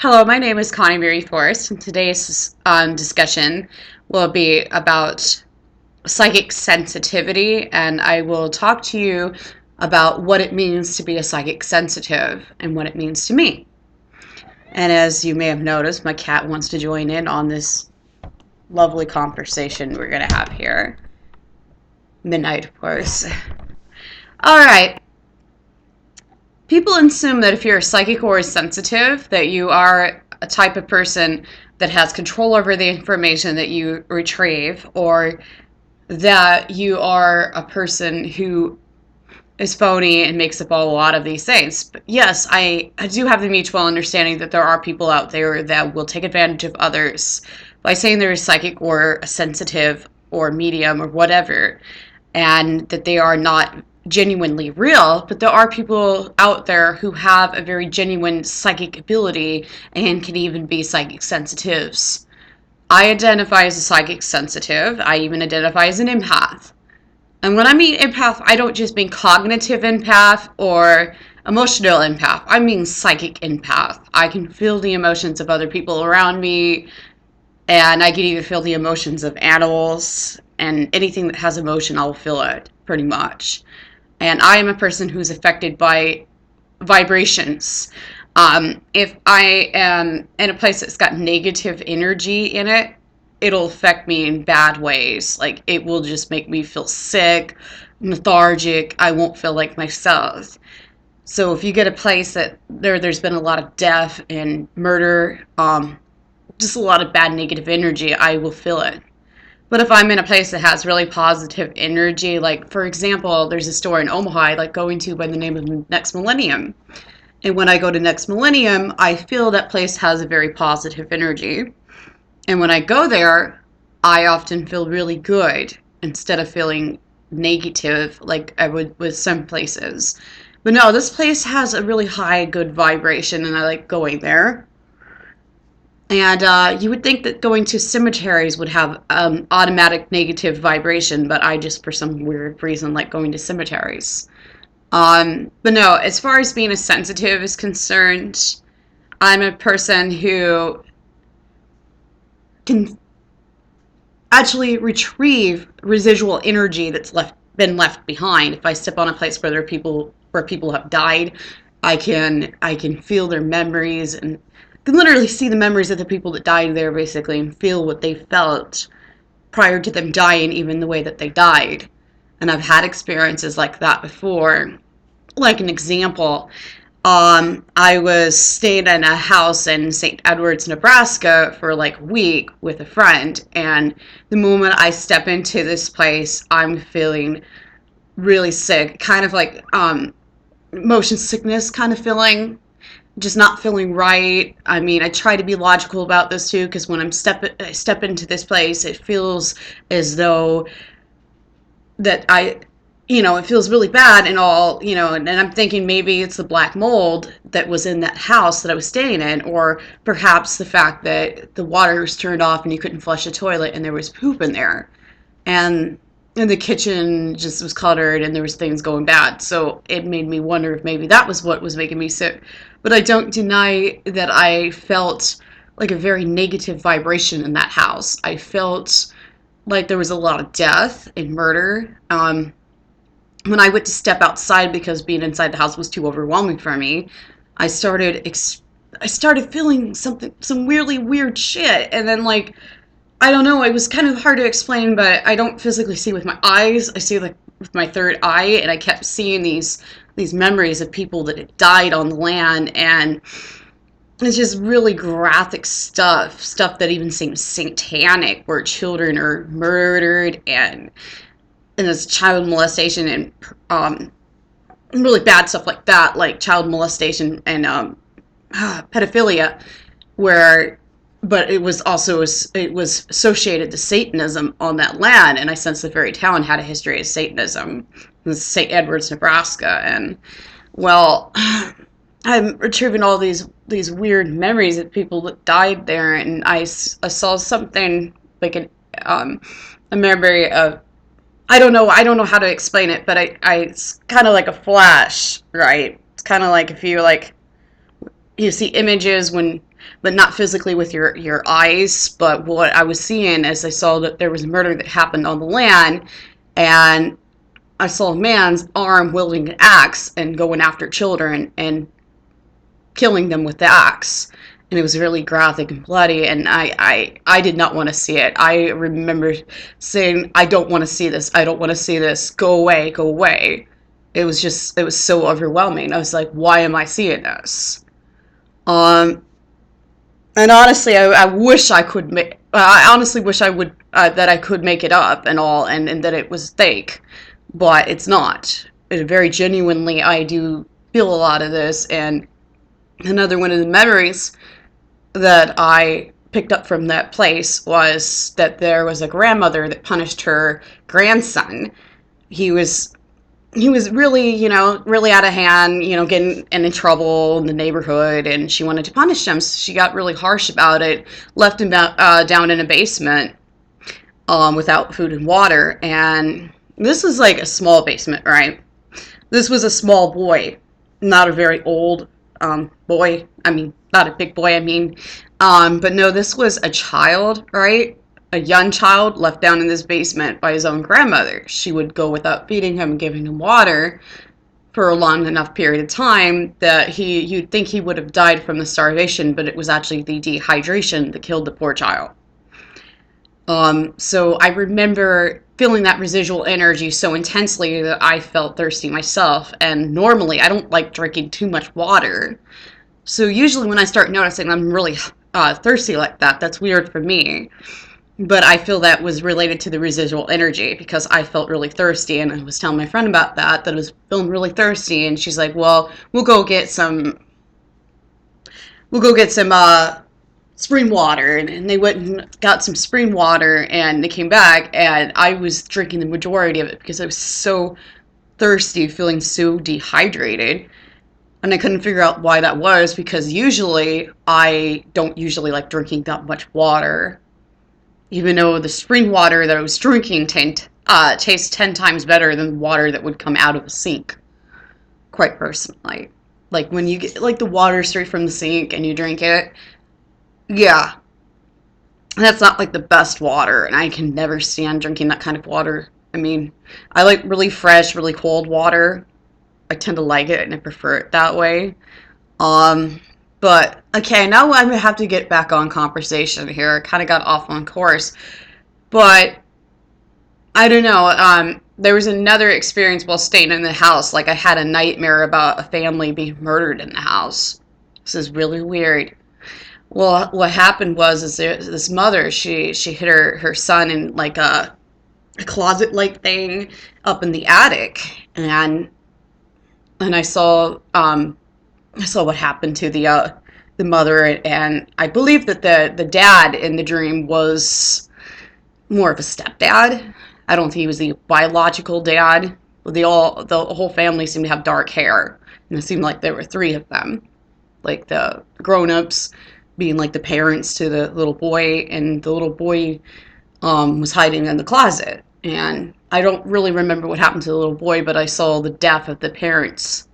Hello, my name is Connie Mary Forrest, and today's discussion will be about psychic sensitivity, and I will talk to you about what it means to be a psychic sensitive and what it means to me. And as you may have noticed, my cat wants to join in on this lovely conversation we're going to have here. Midnight, of course. All right. People assume that if you're psychic or sensitive, that you are a type of person that has control over the information that you retrieve, or that you are a person who is phony and makes up a lot of these things. But yes, I do have the mutual understanding that there are people out there that will take advantage of others by saying they're a psychic or a sensitive or medium or whatever, and that they are not genuinely real. But there are people out there who have a very genuine psychic ability and can even be psychic sensitives. I identify as a psychic sensitive. I even identify as an empath. And when I mean empath, I don't just mean cognitive empath or emotional empath. I mean psychic empath. I can feel the emotions of other people around me, and I can even feel the emotions of animals, and anything that has emotion, I'll feel it, pretty much. And I am a person who's affected by vibrations. If I am in a place that's got negative energy in it, it'll affect me in bad ways. Like, it will just make me feel sick, lethargic. I won't feel like myself. So if you get a place that there's been a lot of death and murder, just a lot of bad negative energy, I will feel it. But if I'm in a place that has really positive energy, like, for example, there's a store in Omaha I like going to by the name of Next Millennium. And when I go to Next Millennium, I feel that place has a very positive energy. And when I go there, I often feel really good instead of feeling negative like I would with some places. But no, this place has a really high, good vibration, and I like going there. And you would think that going to cemeteries would have automatic negative vibration, but I just, for some weird reason, like going to cemeteries. But no, as far as being a sensitive is concerned, I'm a person who can actually retrieve residual energy that's been left behind. If I step on a place where there are people where people have died, I can feel their memories and can literally see the memories of the people that died there basically and feel what they felt prior to them dying, even the way that they died. And I've had experiences like that before. Like an example, I was staying in a house in St. Edwards, Nebraska for like a week with a friend, and the moment I step into this place, I'm feeling really sick, kind of like motion sickness kind of feeling, just not feeling right. I mean, I try to be logical about this too, because when I step into this place, it feels as though that it feels really bad and all, and I'm thinking maybe it's the black mold that was in that house that I was staying in, or perhaps the fact that the water was turned off and you couldn't flush a toilet and there was poop in there. And the kitchen just was cluttered and there was things going bad. So it made me wonder if maybe that was what was making me sick. But I don't deny that I felt like a very negative vibration in that house. I felt like there was a lot of death and murder. When I went to step outside because being inside the house was too overwhelming for me, I started I started feeling some really weird shit, and then like I don't know, it was kind of hard to explain, but I don't physically see with my eyes. I see like with my third eye, and I kept seeing these memories of people that had died on the land, and it's just really graphic stuff that even seems satanic, where children are murdered and there's child molestation and really bad stuff like that, like child molestation and pedophilia, where but it was associated to Satanism on that land, and I sense the very town had a history of Satanism. In St. Edwards, Nebraska, and well, I'm retrieving all these weird memories of people that died there, and I saw something like a memory of I don't know how to explain it, but it's kind of like a flash, right? It's kind of like if you like you see images when, but not physically with your eyes. But what I was seeing is I saw that there was a murder that happened on the land, and I saw a man's arm wielding an axe and going after children and killing them with the axe. And it was really graphic and bloody, and I did not want to see it. I remember saying, I don't want to see this. I don't want to see this. Go away, go away. It was so overwhelming. I was like, why am I seeing this? Um, and honestly, I wish I could make. I honestly wish I would that I could make it up and all, and that it was fake, but it's not. It very genuinely, I do feel a lot of this. And another one of the memories that I picked up from that place was that there was a grandmother that punished her grandson. He was he was really, really out of hand, getting in trouble in the neighborhood, and she wanted to punish him. So she got really harsh about it, left him down in a basement without food and water. And this was like a small basement, right? This was a small boy, not a very old boy. I mean, not a big boy, I mean. But no, this was a child, right? A young child left down in this basement by his own grandmother. She would go without feeding him and giving him water for a long enough period of time that you'd think he would have died from the starvation, but it was actually the dehydration that killed the poor child. So I remember feeling that residual energy so intensely that I felt thirsty myself. And normally I don't like drinking too much water. So usually when I start noticing I'm really thirsty like that, that's weird for me. But I feel that was related to the residual energy because I felt really thirsty, and I was telling my friend about that I was feeling really thirsty, and she's like, "Well, we'll go get some spring water," and they went and got some spring water, and they came back, and I was drinking the majority of it because I was so thirsty, feeling so dehydrated. And I couldn't figure out why that was because usually I don't usually like drinking that much water, even though the spring water that I was drinking tastes 10 times better than water that would come out of a sink, quite personally. Like when you get like the water straight from the sink and you drink it, yeah, that's not like the best water, and I can never stand drinking that kind of water. I mean, I like really fresh, really cold water. I tend to like it and I prefer it that way. Um, but okay, now I'm gonna have to get back on conversation here. I kind of got off on course, but I don't know. There was another experience while staying in the house. Like I had a nightmare about a family being murdered in the house. This is really weird. Well, what happened was is this mother, she hid her son in like a closet like thing up in the attic, and I saw what happened to the mother, and I believe that the dad in the dream was more of a stepdad. I don't think he was the biological dad. The whole family seemed to have dark hair, and it seemed like there were three of them, like the grown-ups being like the parents to the little boy, and the little boy was hiding in the closet. And I don't really remember what happened to the little boy, but I saw the death of the parents.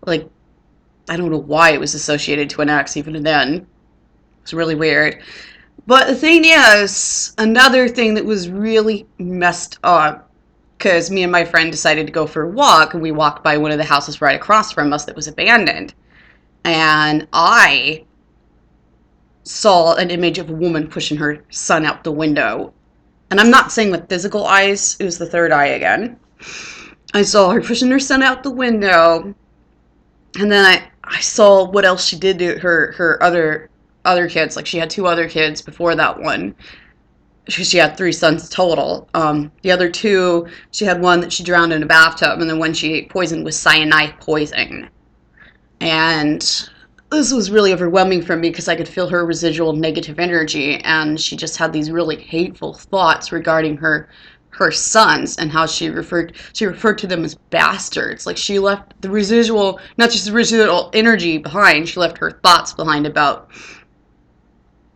Like, I don't know why it was associated to an axe even then. It's really weird. But the thing is, another thing that was really messed up, because me and my friend decided to go for a walk, and we walked by one of the houses right across from us that was abandoned. And I saw an image of a woman pushing her son out the window. And I'm not saying with physical eyes, it was the third eye again. I saw her pushing her son out the window, and then I saw what else she did to her other kids. Like she had two other kids before that one. She had three sons total. The other two, she had one that she drowned in a bathtub, and then one she poisoned with cyanide poison. And this was really overwhelming for me because I could feel her residual negative energy, and she just had these really hateful thoughts regarding her sons and how she referred to them as bastards. Like she left the residual, not just the residual energy behind, she left her thoughts behind about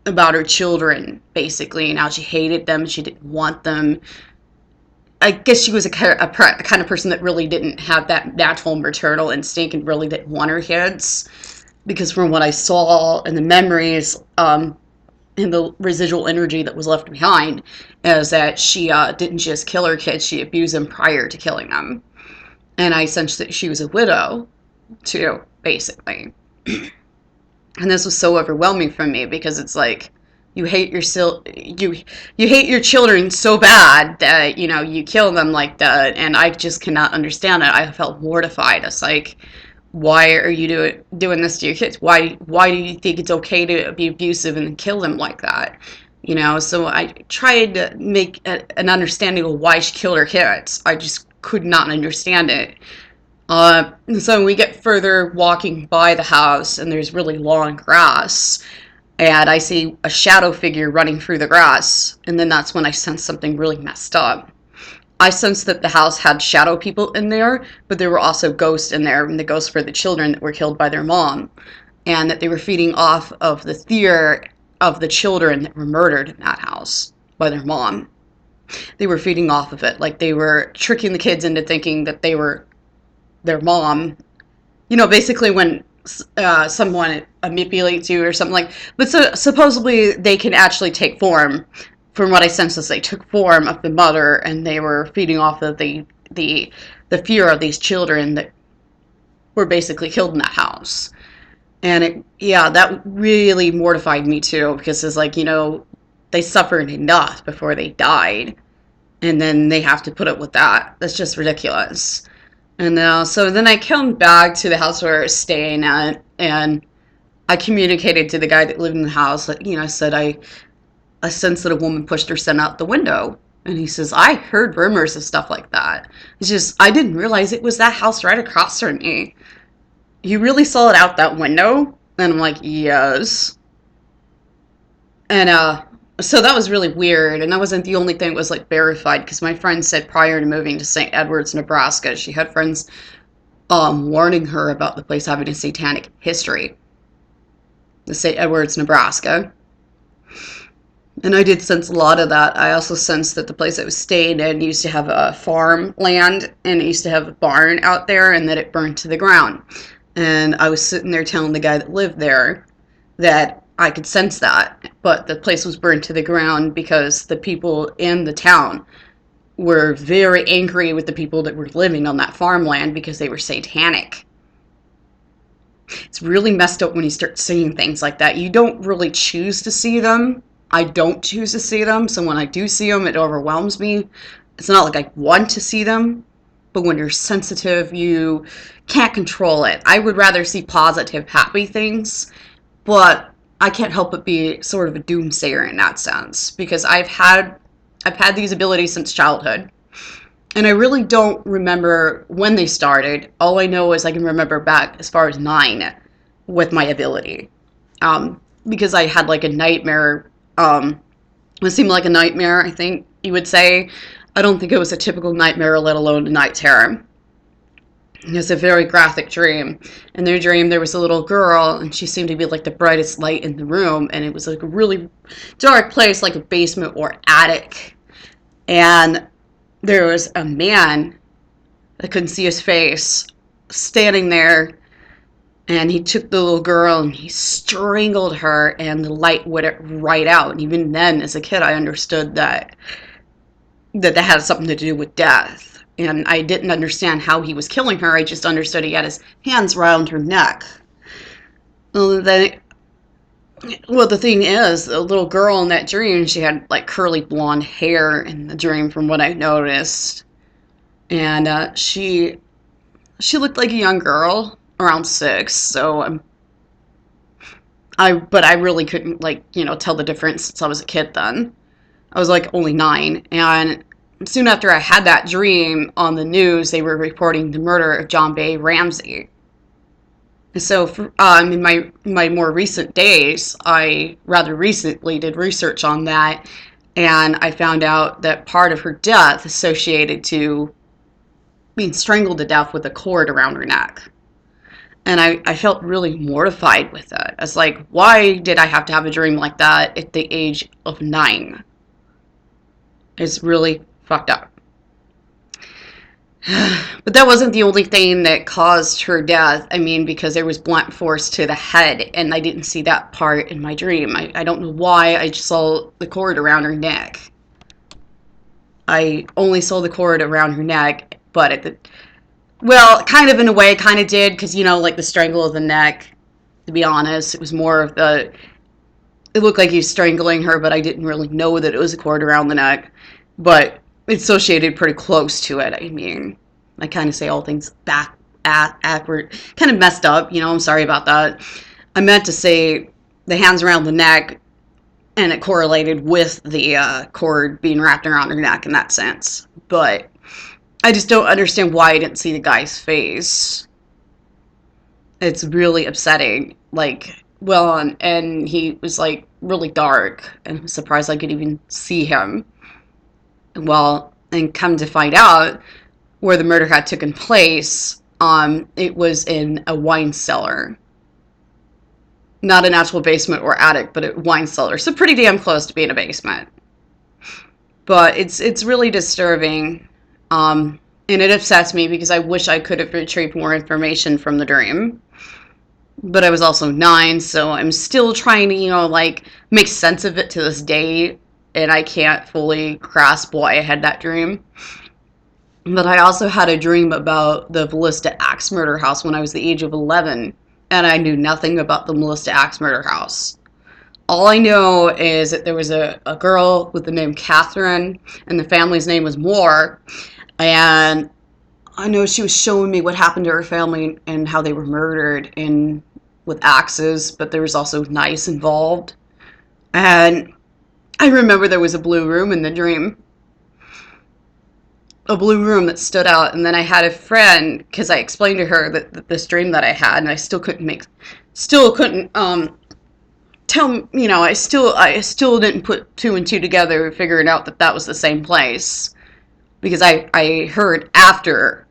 her children, basically, and how she hated them, she didn't want them. I guess she was a kind of person that really didn't have that natural maternal instinct and really didn't want her kids. because from what I saw and the memories, and the residual energy that was left behind, is that she didn't just kill her kids, she abused them prior to killing them. And I sensed that she was a widow too, basically. And this was so overwhelming for me because it's like you hate you hate your children so bad that you kill them like that, and I just cannot understand it. I felt mortified. It's like, why are you doing this to your kids? Why do you think it's okay to be abusive and kill them like that? So I tried to make an understanding of why she killed her kids. I just could not understand it. So we get further walking by the house, and there's really long grass, and I see a shadow figure running through the grass, and then that's when I sense something really messed up. I sensed that the house had shadow people in there, but there were also ghosts in there, and the ghosts were the children that were killed by their mom, and that they were feeding off of the fear of the children that were murdered in that house by their mom. They were feeding off of it, like they were tricking the kids into thinking that they were their mom. Basically when someone manipulates you or something like. But so supposedly they can actually take form. From what I sense, is they took form of the mother, and they were feeding off of the fear of these children that were basically killed in that house. And that really mortified me too, because it's like, they suffered enough before they died, and then they have to put up with that. That's just ridiculous. And so then I came back to the house where I was staying at, and I communicated to the guy that lived in the house. I said I sensed that a woman pushed her son out the window, and he says, I heard rumors of stuff like that. It's just I didn't realize it was that house right across from me. You really saw it out that window? And I'm like, yes. And so that was really weird, and that wasn't the only thing that was like verified, because my friend said prior to moving to St. Edwards, Nebraska, she had friends warning her about the place having a satanic history. The St. Edwards, Nebraska. And I did sense a lot of that. I also sensed that the place I was staying in used to have a farmland, and it used to have a barn out there, and that it burned to the ground. And I was sitting there telling the guy that lived there that I could sense that, but the place was burned to the ground because the people in the town were very angry with the people that were living on that farmland because they were satanic. It's really messed up when you start seeing things like that. You don't really choose to see them. I don't choose to see them, so when I do see them, it overwhelms me. It's not like I want to see them, but when you're sensitive, you can't control it. I would rather see positive, happy things, but I can't help but be sort of a doomsayer in that sense, because I've had these abilities since childhood, and I really don't remember when they started. All I know is I can remember back as far as 9 with my ability, because I had like a nightmare. It seemed like a nightmare, I think you would say. I don't think it was a typical nightmare, let alone a night terror. It was a very graphic dream. In their dream, there was a little girl, and she seemed to be like the brightest light in the room, and it was like a really dark place, like a basement or attic. And there was a man, I couldn't see his face, standing there, and he took the little girl and he strangled her, and the light went right out. And even then, as a kid, I understood that had something to do with death. And I didn't understand how he was killing her. I just understood he had his hands around her neck. Well, the thing is, the little girl in that dream, she had like curly blonde hair in the dream, from what I noticed. And she looked like a young girl, around 6. So but I really couldn't tell the difference since I was a kid then. I was like only 9, and soon after I had that dream, on the news they were reporting the murder of JonBenét Ramsey. So in my more recent days, I rather recently did research on that, and I found out that part of her death associated to being strangled to death with a cord around her neck. And I felt really mortified with it. I was like, why did I have to have a dream like that at the age of 9? It's really fucked up. But that wasn't the only thing that caused her death. I mean, because there was blunt force to the head, and I didn't see that part in my dream. I don't know why. I just saw the cord around her neck. I only saw the cord around her neck, but well, kind of in a way, kind of did, because, like the strangle of the neck, to be honest. It was more of it looked like he was strangling her, but I didn't really know that it was a cord around the neck. But it's associated pretty close to it. I mean, I kind of say all things awkward, kind of messed up. I'm sorry about that. I meant to say the hands around the neck, and it correlated with the cord being wrapped around her neck in that sense. But I just don't understand why I didn't see the guy's face. It's really upsetting. And he was really dark, and I'm surprised I could even see him. Well, and come to find out where the murder had taken place, it was in a wine cellar. Not an actual basement or attic, but a wine cellar. So pretty damn close to being a basement. But it's really disturbing. And it upsets me because I wish I could have retrieved more information from the dream. But I was also 9, so I'm still trying to, make sense of it to this day. And I can't fully grasp why I had that dream. But I also had a dream about the Villisca Axe Murder House when I was the age of 11. And I knew nothing about the Villisca Axe Murder House. All I know is that there was a girl with the name Catherine, and the family's name was Moore. And I know she was showing me what happened to her family and how they were murdered with axes, but there was also knives involved. And I remember there was a blue room in the dream. A blue room that stood out, and then I had a friend, because I explained to her that this dream that I had, and I still couldn't tell, I still didn't put 2 and 2 together, figuring out that was the same place. Because I heard after,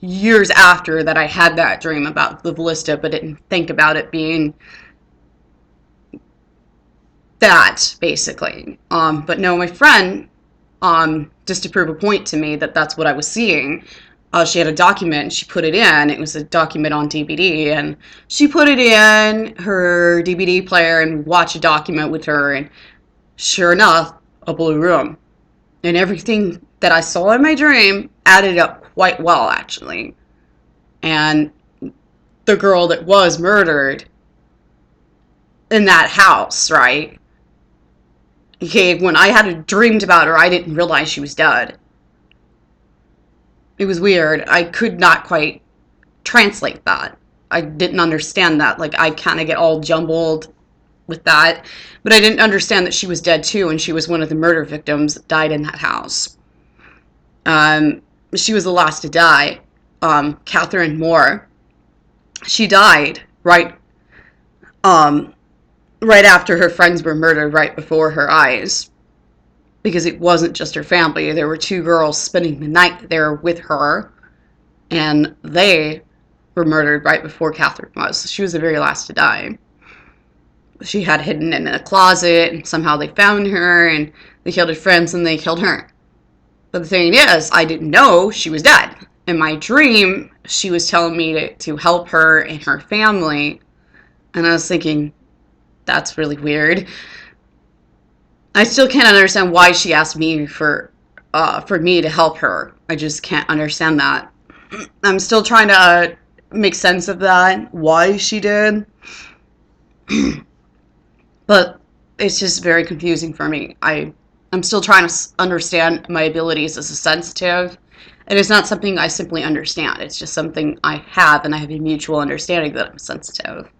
years after, that I had that dream about the Villisca, but didn't think about it being that, basically. But no, my friend, just to prove a point to me that that's what I was seeing, she had a document, and she put it in. It was a document on DVD, and she put it in her DVD player and watched a document with her, and sure enough, a blue room. And everything that I saw in my dream added up quite well, actually. And the girl that was murdered in that house, right? Okay, when I had dreamed about her, I didn't realize she was dead. It was weird. I could not quite translate that. I didn't understand that. I kind of get all jumbled with that. But I didn't understand that she was dead too, and she was one of the murder victims that died in that house. She was the last to die. Catherine Moore. She died right after her friends were murdered, right before her eyes. Because it wasn't just her family. There were 2 girls spending the night there with her, and they were murdered right before Catherine was. She was the very last to die. She had hidden in a closet, and somehow they found her, and they killed her friends, and they killed her. But the thing is, I didn't know she was dead. In my dream, she was telling me to help her and her family, and I was thinking, that's really weird. I still can't understand why she asked me for me to help her. I just can't understand that. I'm still trying to make sense of that, why she did. But it's just very confusing for me. I'm still trying to understand my abilities as a sensitive. And it's not something I simply understand. It's just something I have, and I have a mutual understanding that I'm sensitive.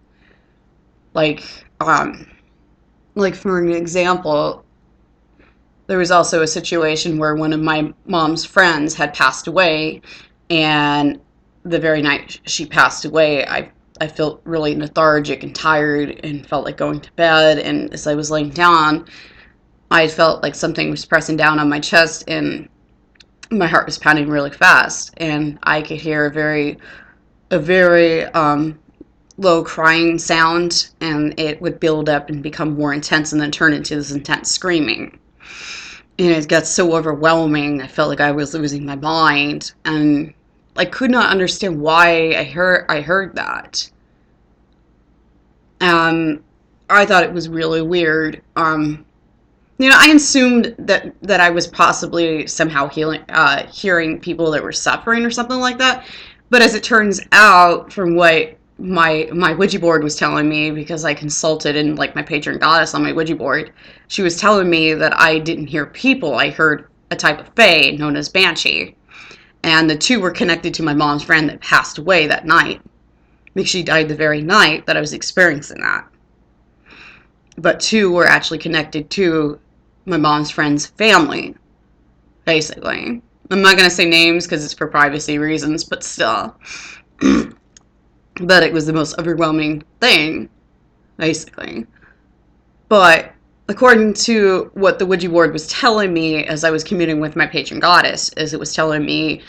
Like for an example, there was also a situation where one of my mom's friends had passed away, and the very night she passed away, I felt really lethargic and tired and felt like going to bed. And as I was laying down, I felt like something was pressing down on my chest, and my heart was pounding really fast. And I could hear a very low crying sound, and it would build up and become more intense and then turn into this intense screaming. And it got so overwhelming. I felt like I was losing my mind, and I could not understand why I heard that. Um, I thought it was really weird. I assumed that I was possibly somehow hearing people that were suffering or something like that. But as it turns out, from what my Ouija board was telling me, because I consulted in like my patron goddess on my Ouija board, she was telling me that I didn't hear people. I heard a type of fae known as banshee, and the two were connected to my mom's friend that passed away that night, because she died the very night that I was experiencing that. But two were actually connected to my mom's friend's family, basically. I'm not going to say names because it's for privacy reasons, but still. But it was the most overwhelming thing, basically. But according to what the Ouija board was telling me as I was communing with my patron goddess, is it was telling me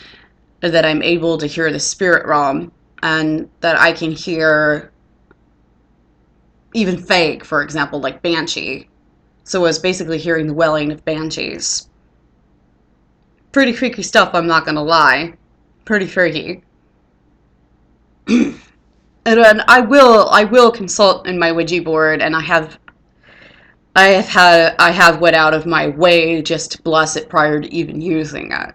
that I'm able to hear the spirit realm, and that I can hear even fake, for example, like banshee. So I was basically hearing the wailing of banshees. Pretty freaky stuff, I'm not gonna lie. Pretty freaky. And then I will consult in my Ouija board, and I have went out of my way just to bless it prior to even using it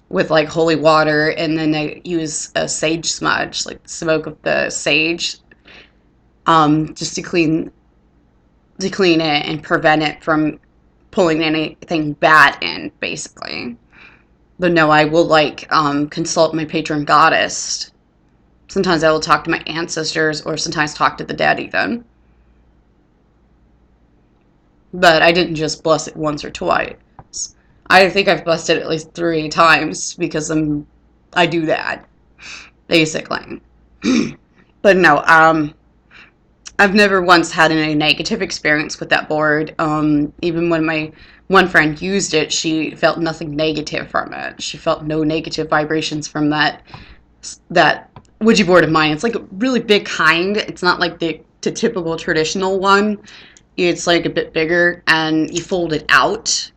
with like holy water, and then I use a sage smudge, like the smoke of the sage, just to clean it and prevent it from pulling anything bad in, basically. But no, I will like consult my patron goddess. Sometimes I will talk to my ancestors, or sometimes talk to the dead even. But I didn't just bless it once or twice. I think I've blessed it at least 3 times because I do that, basically. But no, I've never once had any negative experience with that board. Even when my one friend used it, she felt nothing negative from it. She felt no negative vibrations from that Ouija board of mine. It's like a really big kind. It's not like the typical traditional one. It's like a bit bigger, and you fold it out,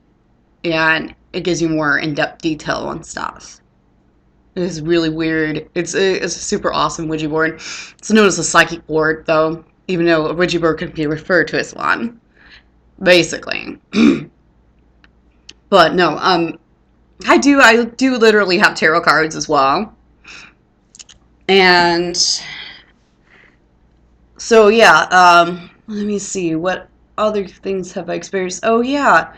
and it gives you more in-depth detail on stuff. It is really weird. It's a super awesome Ouija board. It's known as a psychic board, though, even though a Ouija board can be referred to as one, basically. But no, I do literally have tarot cards as well. And so yeah, let me see, what other things have I experienced? Oh yeah,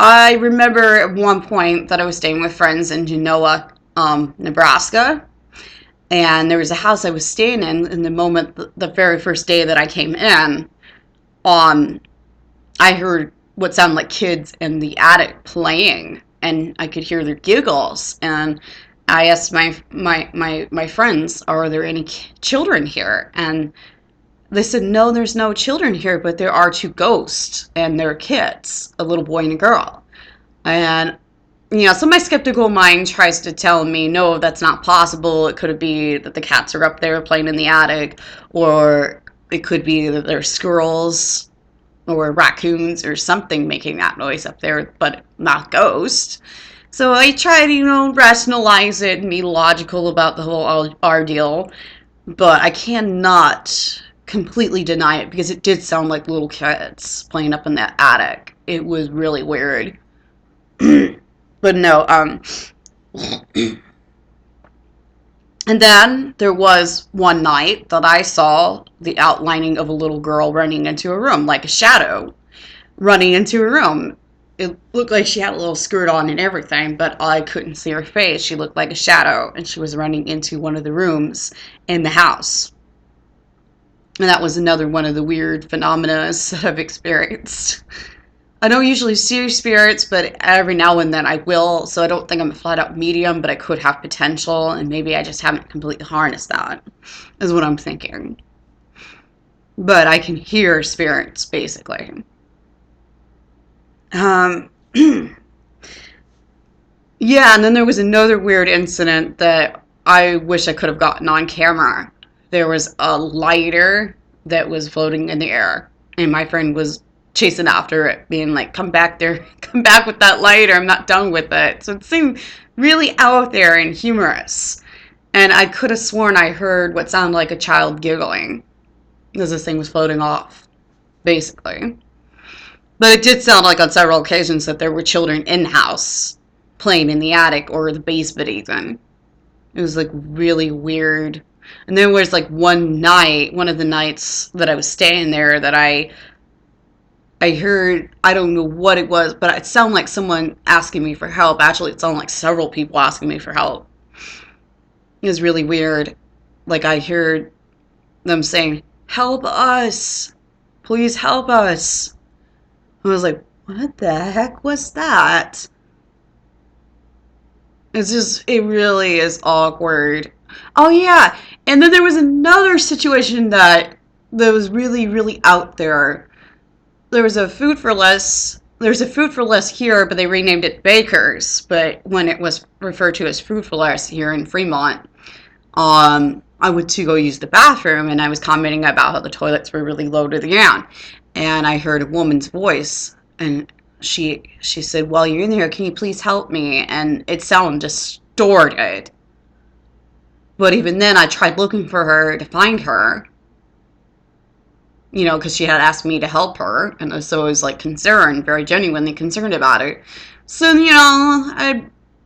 I remember at one point that I was staying with friends in Genoa, Nebraska, and there was a house I was staying in the moment, the very first day that I came in, um, I heard what sounded like kids in the attic playing, and I could hear their giggles. And I asked my friends, "Are there any children here?" And they said, "No, there's no children here, but there are two ghosts, and they're kids, a little boy and a girl." And so my skeptical mind tries to tell me, no, that's not possible. It could be that the cats are up there playing in the attic, or it could be that there's squirrels or raccoons or something making that noise up there, but not ghosts. So I try to, rationalize it and be logical about the whole ordeal, but I cannot completely deny it because it did sound like little kids playing up in that attic. It was really weird. But no, and then there was one night that I saw the outlining of a little girl running into a room, like a shadow running into a room. It looked like she had a little skirt on and everything, but I couldn't see her face. She looked like a shadow, and she was running into one of the rooms in the house. And that was another one of the weird phenomena that I've experienced. I don't usually see spirits, but every now and then I will, so I don't think I'm a flat out medium, but I could have potential, and maybe I just haven't completely harnessed that, is what I'm thinking. But I can hear spirits, basically. Um, yeah, and then there was another weird incident that I wish I could have gotten on camera. There was a lighter that was floating in the air, and my friend was chasing after it, being like, come back there, come back with that light, or I'm not done with it. So it seemed really out there and humorous. And I could have sworn I heard what sounded like a child giggling as this thing was floating off, basically. But it did sound like on several occasions that there were children in the house playing in the attic or the basement even. It was like really weird. And then there was like one night, one of the nights that I was staying there, that I heard, I don't know what it was, but it sounded like someone asking me for help. Actually, it sounded like several people asking me for help. It was really weird. Like I heard them saying, "Help us. Please help us." I was like, "What the heck was that?" It's just, it really is awkward. Oh yeah, and then there was another situation that was really, really out there. There's a Food for Less here, but they renamed it Baker's. But when it was referred to as Food for Less here in Fremont, I went to go use the bathroom, and I was commenting about how the toilets were really low to the ground, and I heard a woman's voice, and she said, "While you're in there, can you please help me?" And it sounded distorted. But even then, I tried looking for her to find her, because she had asked me to help her, and so I was like concerned, very genuinely concerned about it. So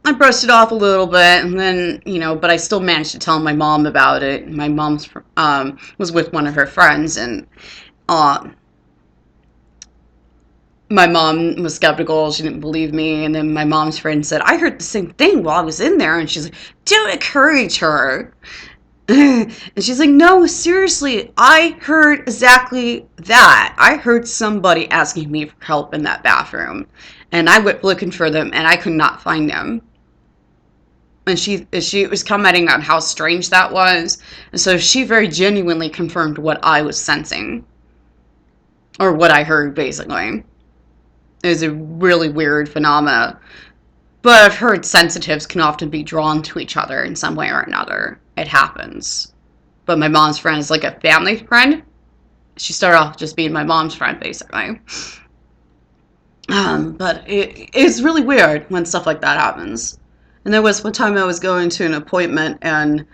I brushed it off a little bit, and then but I still managed to tell my mom about it. My mom's was with one of her friends, and um, my mom was skeptical. She didn't believe me, and then my mom's friend said, "I heard the same thing while I was in there," and she's like, "Don't encourage her." And she's like, "No, seriously, I heard exactly that. I heard somebody asking me for help in that bathroom, and I went looking for them, and I could not find them." And she was commenting on how strange that was, and so she very genuinely confirmed what I was sensing, or what I heard, basically. It was a really weird phenomena. But I've heard sensitives can often be drawn to each other in some way or another. It happens. But my mom's friend is like a family friend. She started off just being my mom's friend, basically. But it's really weird when stuff like that happens. And there was one time I was going to an appointment, and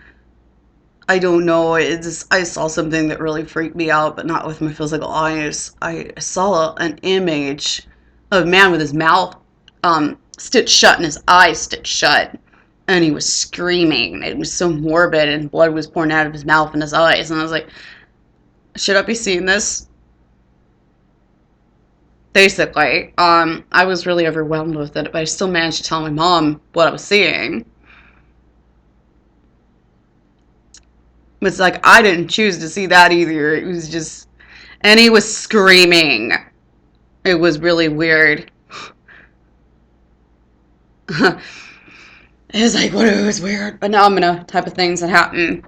I don't know, I saw something that really freaked me out, but not with my physical eyes. I saw an image of a man with his mouth stitched shut and his eyes stitched shut, and he was screaming. It was so morbid, and blood was pouring out of his mouth and his eyes, and I was like, should I be seeing this? Basically, I was really overwhelmed with it, but I still managed to tell my mom what I was seeing. It's like, I didn't choose to see that either. It was just, and he was screaming. It was really weird. It was like one of those weird phenomena type of things that happen.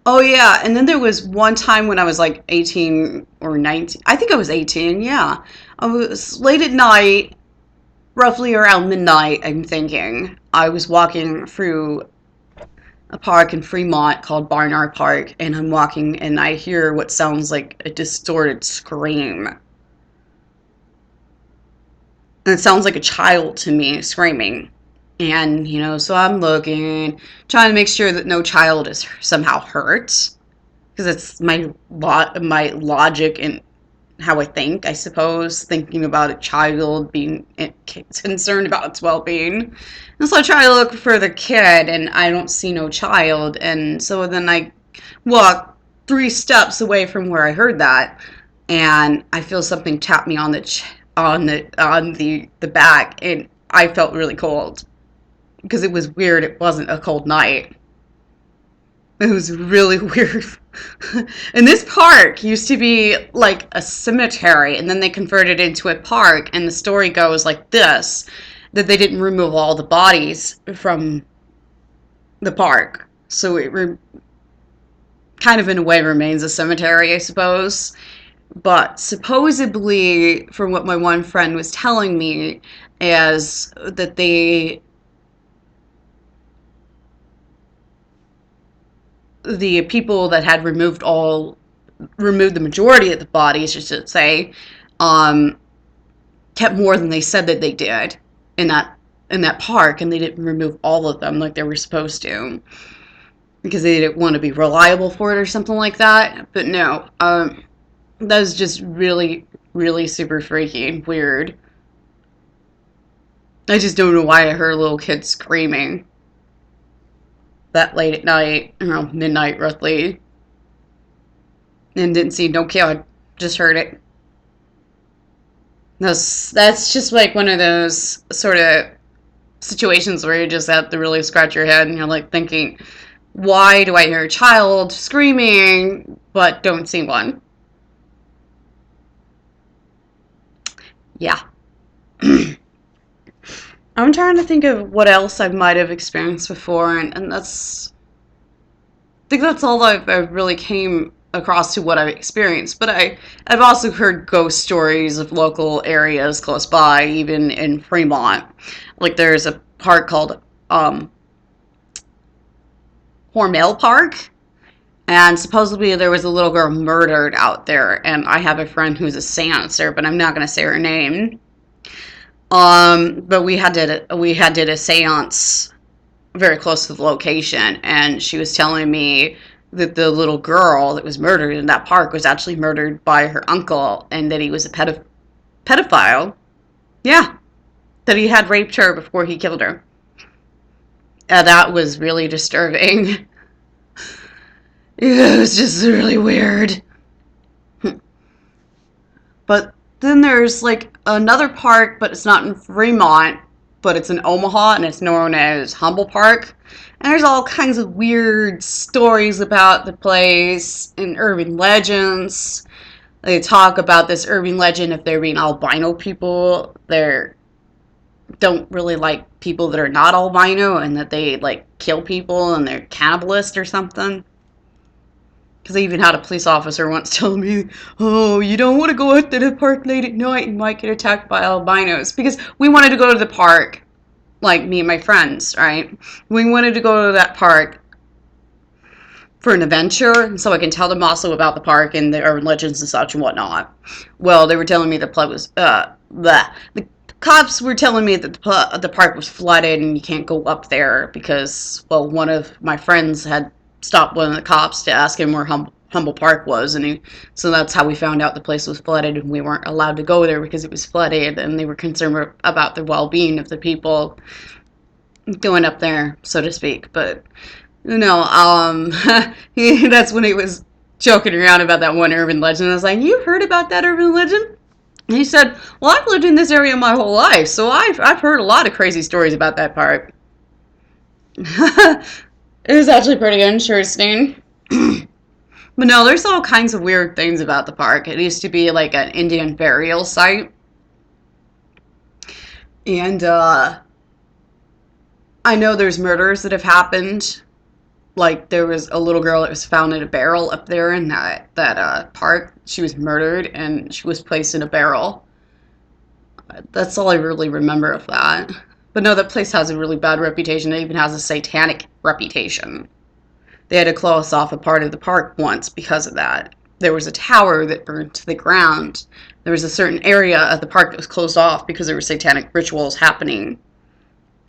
Oh yeah, and then there was one time when I was like 18 or 19. I think I was 18, yeah. I was late at night, roughly around midnight, I'm thinking. I was walking through a park in Fremont called Barnard Park, and I'm walking and I hear what sounds like a distorted scream. And it sounds like a child to me screaming. And, so I'm looking, trying to make sure that no child is somehow hurt, because it's my logic and how I think, I suppose, thinking about a child being concerned about its well-being. And so I try to look for the kid, and I don't see no child, and so then I walk 3 steps away from where I heard that, and I feel something tap me on the back, and I felt really cold because it was weird. It wasn't a cold night. It was really weird. And this park used to be like a cemetery, and then they converted it into a park. And the story goes like this, that they didn't remove all the bodies from the park. So kind of in a way remains a cemetery, I suppose. But supposedly, from what my one friend was telling me, is that the people that had removed all removed the majority of the bodies, I should say, um, kept more than they said that they did in that park, and they didn't remove all of them like they were supposed to because they didn't want to be reliable for it or something like that. But no, that was just really, really super freaky and weird. I just don't know why I heard a little kid screaming that late at night, around midnight roughly, and didn't see no kid. Just heard it. That's just like one of those sort of situations where you just have to really scratch your head and you're like thinking, why do I hear a child screaming but don't see one? Yeah. I'm trying to think of what else I might have experienced before, and I think that's all I've really came across to what I've experienced. But I've also heard ghost stories of local areas close by, even in Fremont. Like there's a park called Hormel Park, and supposedly there was a little girl murdered out there. And I have a friend who's a seancer, but I'm not going to say her name. But we had did a seance very close to the location, and she was telling me that the little girl that was murdered in that park was actually murdered by her uncle, and that he was a pedophile. Yeah, that he had raped her before he killed her. That was really disturbing. It was just really weird. But then there's like another park, but it's not in Fremont, but it's in Omaha, and it's known as Humble Park. And there's all kinds of weird stories about the place and urban legends. They talk about this urban legend of there being albino people. They don't really like people that are not albino, and that they like kill people and they're cannibalist or something. Because I even had a police officer once tell me, oh, you don't want to go out to the park late at night, you might get attacked by albinos. Because we wanted to go to the park, like me and my friends, right? We wanted to go to that park for an adventure, so I can tell them also about the park and the urban legends and such and whatnot. Well, they were telling me the plug was, the cops were telling me that the park was flooded and you can't go up there because, well, one of my friends had stopped one of the cops to ask him where Humble Park was, and so that's how we found out the place was flooded, and we weren't allowed to go there because it was flooded, and they were concerned about the well-being of the people going up there, so to speak. But that's when he was joking around about that one urban legend. I was like, "You heard about that urban legend?" And he said, "Well, I've lived in this area my whole life, so I've heard a lot of crazy stories about that part." It was actually pretty interesting. But no, there's all kinds of weird things about the park. It used to be like an Indian burial site, and I know there's murders that have happened. Like there was a little girl that was found in a barrel up there in that park. She was murdered and she was placed in a barrel. That's all I really remember of that. But no, that place has a really bad reputation. It even has a satanic reputation. They had to close off a part of the park once because of that. There was a tower that burned to the ground. There was a certain area of the park that was closed off because there were satanic rituals happening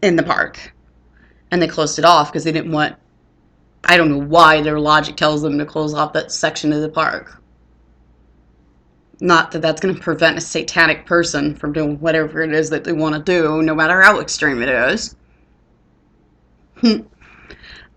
in the park. And they closed it off because they didn't want, I don't know why their logic tells them to close off that section of the park. Not that that's going to prevent a satanic person from doing whatever it is that they want to do, no matter how extreme it is.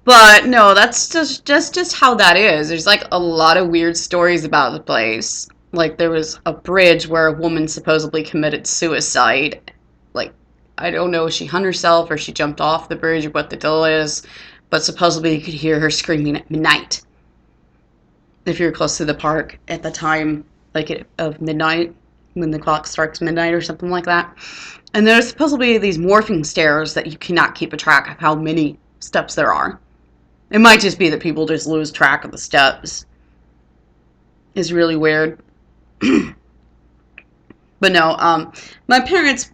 But no, that's just how that is. There's like a lot of weird stories about the place. Like there was a bridge where a woman supposedly committed suicide. Like I don't know if she hung herself or she jumped off the bridge or what the deal is, but supposedly you could hear her screaming at midnight if you're close to the park at the time, like of midnight when the clock strikes midnight or something like that. And there's supposedly these morphing stairs that you cannot keep a track of how many steps there are. It might just be that people just lose track of the steps. It's really weird. But no, my parents,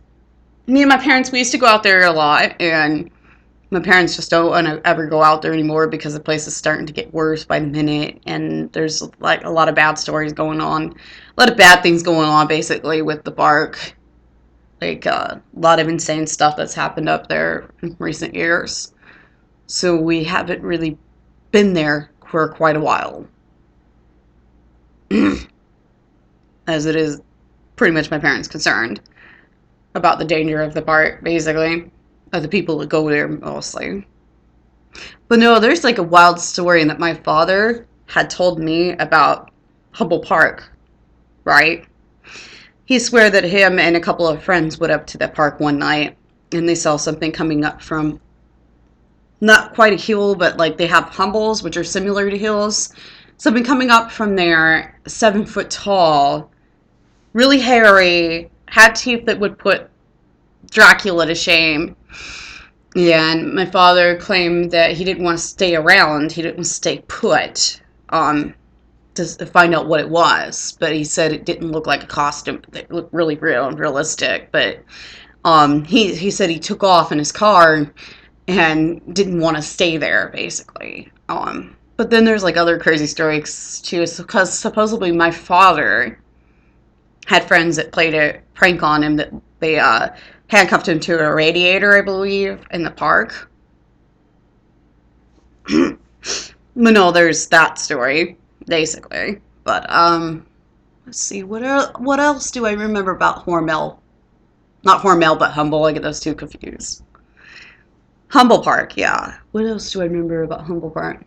me and my parents, we used to go out there a lot, and My parents just don't want to ever go out there anymore because the place is starting to get worse by the minute, and there's like a lot of bad stories going on, a lot of bad things going on basically with the park. Like a lot of insane stuff that's happened up there in recent years. So we haven't really been there for quite a while. As it is pretty much my parents' concerned about the danger of the park, basically, of the people that go there mostly. But no, there's like a wild story that my father had told me about Hubble Park, right? He swore that him and a couple of friends went up to the park one night and they saw something coming up from not quite a hill, but like they have humbles, which are similar to hills. Something coming up from there, 7 foot tall, really hairy, had teeth that would put Dracula to shame. Yeah, and my father claimed that he didn't want to stay around. He didn't want to stay put to find out what it was. But he said it didn't look like a costume. It looked really real and realistic. But he said he took off in his car and didn't want to stay there, basically. But then there's like other crazy stories too, because supposedly my father had friends that played a prank on him, that they handcuffed him to a radiator, I believe, in the park. But no, there's that story, basically. But let's see, what else do I remember about Hormel? Not Hormel, but Humble. I get those two confused. Humble Park, yeah. What else do I remember about Humble Park?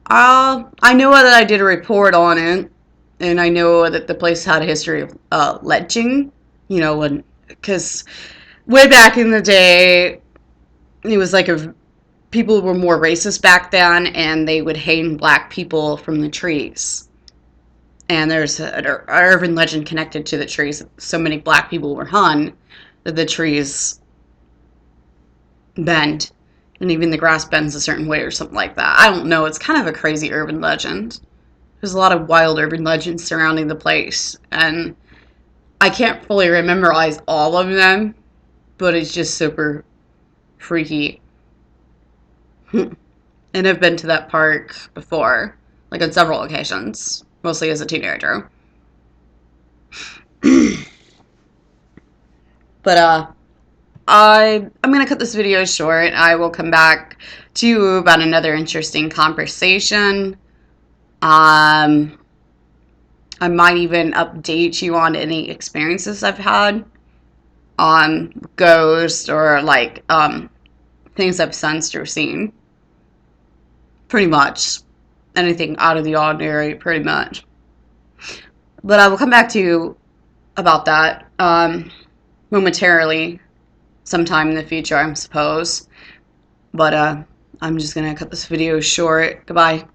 I know that I did a report on it, and I know that the place had a history of lynching. You know, when because way back in the day, it was like a people were more racist back then, and they would hang black people from the trees. And there's an urban legend connected to the trees. So many black people were hung that the trees bend, and even the grass bends a certain way or something like that. I don't know. It's kind of a crazy urban legend. There's a lot of wild urban legends surrounding the place, and I can't fully memorize all of them, but it's just super freaky. And I've been to that park before, like on several occasions, mostly as a teenager. But I'm gonna cut this video short. I will come back to you about another interesting conversation. Um, I might even update you on any experiences I've had on ghosts, or like things I've sensed or seen. Pretty much anything out of the ordinary, pretty much. But I will come back to you about that momentarily, sometime in the future, I suppose. But I'm just gonna cut this video short. Goodbye.